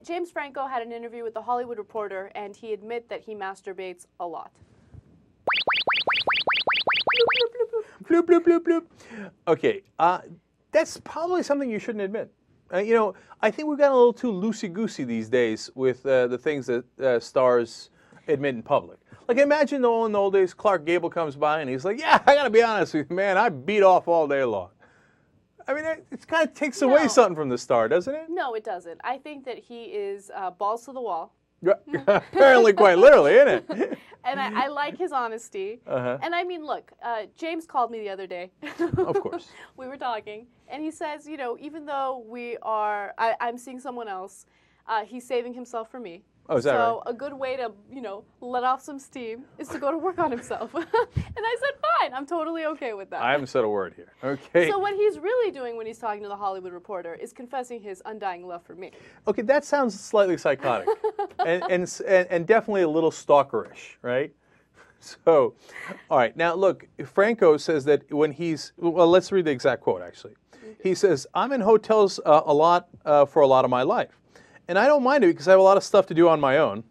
James Franco had an interview with The Hollywood Reporter, and he admit that he masturbates a lot. Bloop, bloop, bloop, bloop. Okay, that's probably something you shouldn't admit. You know, I think we've gotten a little too loosey-goosey these days with the things that stars admit in public. Like, imagine in the old days, Clark Gable comes by and he's like, yeah, I gotta be honest with you, man, I beat off all day long. I mean, it kind of takes away something from the star, doesn't it? No, it doesn't. I think that he is balls to the wall. Apparently quite literally, isn't it? And I like his honesty. And I mean, look, James called me the other day. Of course. We were talking, and he says, you know, even though I'm seeing someone else, he's saving himself for me. Oh, is that right? So a good way to, you know, let off some steam is to go to work on himself. And I said, fine, I'm totally okay with that. I haven't said a word here. Okay. So what he's really doing when he's talking to The Hollywood Reporter is confessing his undying love for me. Okay, that sounds slightly psychotic, and definitely a little stalkerish, right? So, all right, now look, Franco says that when well, let's read the exact quote, actually. He says, I'm in hotels a lot for a lot of my life. And I don't mind it because I have a lot of stuff to do on my own.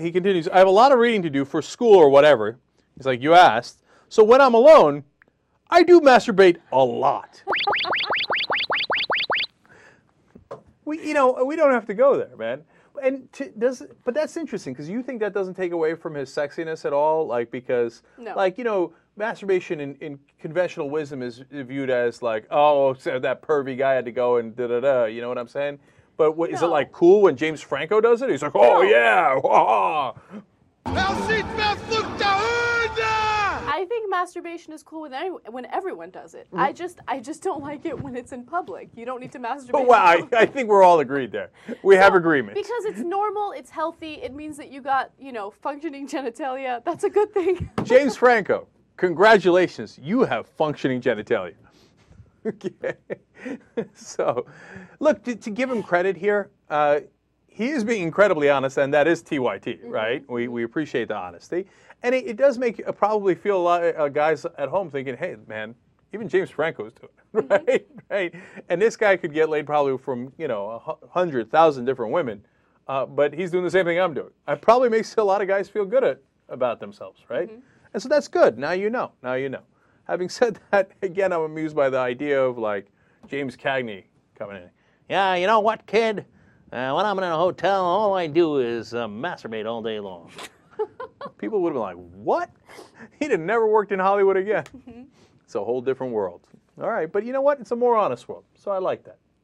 He continues, I have a lot of reading to do for school or whatever. He's like, you asked. So when I'm alone, I do masturbate a lot. We don't have to go there, man. But that's interesting because you think that doesn't take away from his sexiness at all, like because, like, you know, masturbation in conventional wisdom is viewed as like, oh, so that pervy guy had to go and da-da-da, you know what I'm saying? But is it like cool when James Franco does it? He's like, oh yeah, I think masturbation is cool when everyone does it. I just don't like it when it's in public. You don't need to masturbate. Oh, wow, I think we're all agreed there. We have agreement. Because it's normal, it's healthy, it means that you got, you know, functioning genitalia. That's a good thing. James Franco, congratulations, you have functioning genitalia. Okay. So, look, to give him credit here, he is being incredibly honest, and that is TYT, right? We appreciate the honesty. And it does make probably feel a lot of guys at home thinking, hey, man, even James Franco's doing it, right? Right? And this guy could get laid probably from, you know, 100,000 different women, but he's doing the same thing I'm doing. It probably makes a lot of guys feel good about themselves, right? And so that's good. Now you know. Now you know. Having said that, again, I'm amused by the idea of, like, James Cagney coming in. Yeah, you know what, kid? When I'm in a hotel, all I do is masturbate all day long. People would have been like, what? He'd have never worked in Hollywood again. It's a whole different world. All right, but you know what? It's a more honest world, so I like that.